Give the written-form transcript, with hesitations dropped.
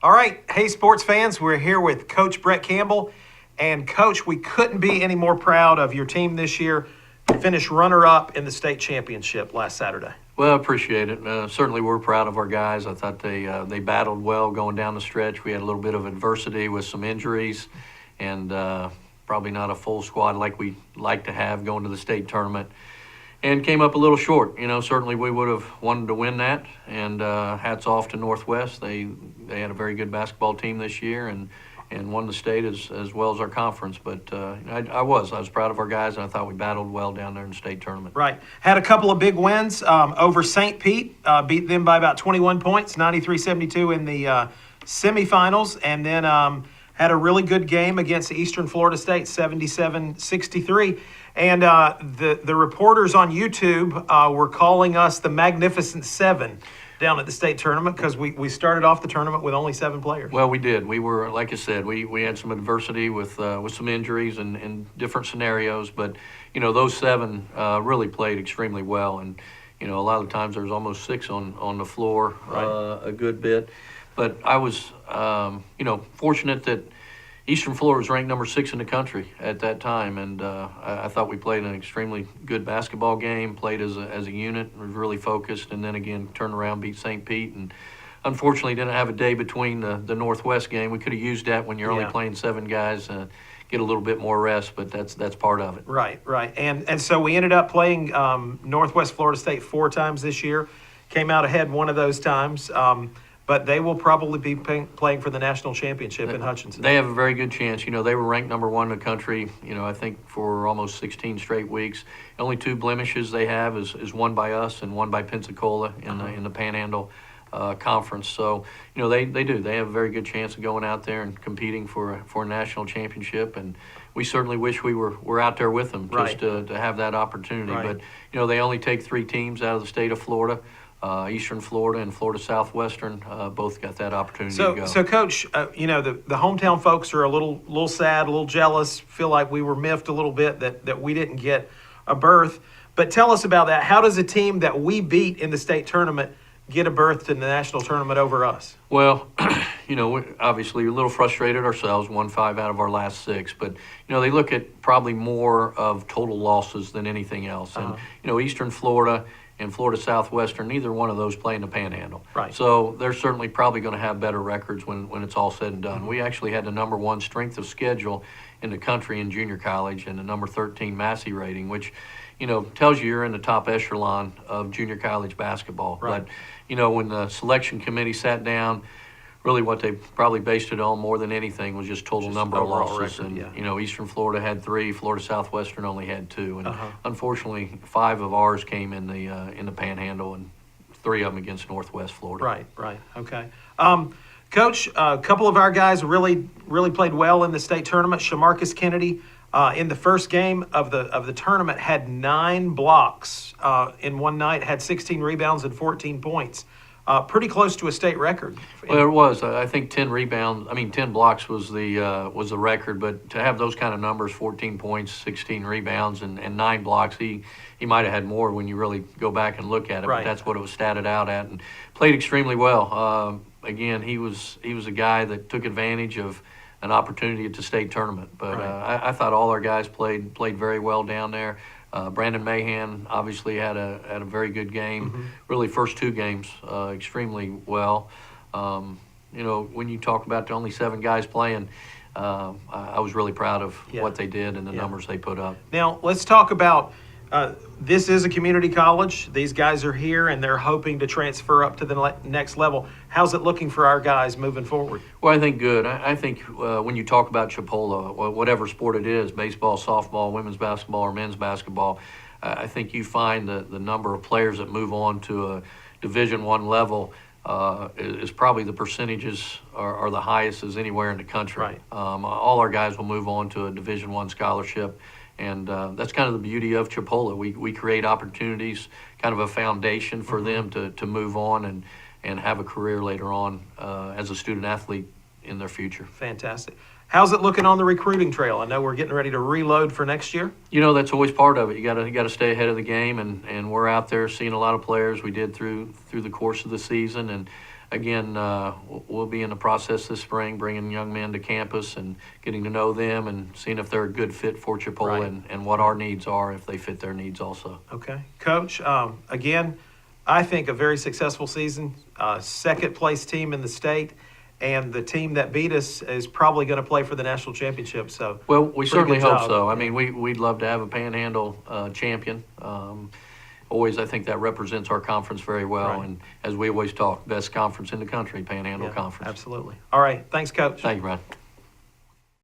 All right. Hey, sports fans, we're here with Coach Brett Campbell. And, Coach, we couldn't be any more proud of your team this year. Finished runner-up in the state championship last Saturday. Well, I appreciate it. Certainly, we're proud of our guys. I thought they battled well going down the stretch. We had a little bit of adversity with some injuries, and probably not a full squad like we like to have going to the state tournament, and came up a little short. Certainly we would have wanted to win that. And hats off to Northwest. They had a very good basketball team this year, and won the state as well as our conference. But I was proud of our guys, and I thought we battled well down there in the state tournament. Right. Had a couple of big wins over St. Pete, beat them by about 21 points, 93-72 in the semifinals, and then had a really good game against Eastern Florida State, 77-63. And the reporters on YouTube were calling us the Magnificent Seven down at the state tournament because we started off the tournament with only 7 players. Well, we did. We were, like I said, we had some adversity with some injuries and different scenarios, but those 7 really played extremely well. And a lot of times there was almost 6 on the floor, Right. a good bit. But I was fortunate that Eastern Florida was ranked number 6 in the country at that time, and I thought we played an extremely good basketball game, played as a unit, was really focused, and then again turned around, beat St. Pete, and unfortunately didn't have a day between the Northwest game. We could have used that when you're only playing 7 guys, get a little bit more rest, but that's part of it. Right. And so we ended up playing Northwest Florida State 4 times this year, came out ahead one of those times. But they will probably be playing for the national championship in Hutchinson. They have a very good chance. They were ranked number 1 in the country, I think for almost 16 straight weeks. The only 2 blemishes they have is one by us and one by Pensacola in the Panhandle Conference. So, they do. They have a very good chance of going out there and competing for a national championship. And we certainly wish we were out there with them just to have that opportunity. Right. But, they only take 3 teams out of the state of Florida. Eastern Florida and Florida Southwestern both got that opportunity to go. So, Coach, the hometown folks are a little sad, a little jealous, feel like we were miffed a little bit that we didn't get a berth. But tell us about that. How does a team that we beat in the state tournament get a berth to the national tournament over us? Well, we obviously a little frustrated ourselves, won 5 out of our last 6. But, they look at probably more of total losses than anything else. And, Eastern Florida and Florida Southwestern, neither one of those play in the Panhandle. Right. So they're certainly probably going to have better records when it's all said and done. We actually had the number 1 strength of schedule in the country in junior college and the number 13 Massey rating, which, tells you're in the top echelon of junior college basketball. Right. But, when the selection committee sat down, really what they probably based it on more than anything was just total number of losses. Record, and, Eastern Florida had 3, Florida Southwestern only had 2. And unfortunately, 5 of ours came in the Panhandle and 3 of them against Northwest Florida. Right. Okay. Coach, a couple of our guys really played well in the state tournament. Shamarcus Kennedy, in the first game of the tournament, had 9 blocks in one night, had 16 rebounds and 14 points. Pretty close to a state record. Well, it was. I think 10 blocks was the record. But to have those kind of numbers, 14 points, 16 rebounds, and 9 blocks, he might have had more when you really go back and look at it. Right. But that's what it was statted out at, and played extremely well. Again, he was a guy that took advantage of an opportunity at the state tournament. But I thought all our guys played very well down there. Brandon Mahan obviously had a very good game. Really, first 2 games extremely well. When you talk about the only 7 guys playing, I was really proud of what they did and the numbers they put up. Now let's talk about. This is a community college. These guys are here, and they're hoping to transfer up to the next level. How's it looking for our guys moving forward? Well, I think good. I think when you talk about Chipola, whatever sport it is, baseball, softball, women's basketball, or men's basketball, I think you find the number of players that move on to a Division I level is probably the percentages are the highest as anywhere in the country. Right. All our guys will move on to a Division I scholarship. And that's kind of the beauty of Chipola. We create opportunities, kind of a foundation for them to move on and have a career later on as a student athlete in their future. Fantastic. How's it looking on the recruiting trail? I know we're getting ready to reload for next year. That's always part of it. You got to stay ahead of the game, and we're out there seeing a lot of players. We did through the course of the season, and again, we'll be in the process this spring, bringing young men to campus and getting to know them and seeing if they're a good fit for Chipola Right. and what our needs are, if they fit their needs also. Okay. Coach, again, I think a very successful season, second place team in the state, and the team that beat us is probably going to play for the national championship. So, Well, we pretty certainly good hope job. so. I mean, we'd love to have a Panhandle champion. Always, I think that represents our conference very well. Right. And as we always talk, best conference in the country, Panhandle Yeah, Conference. absolutely. All right. Thanks, Coach. Thank you, Brian.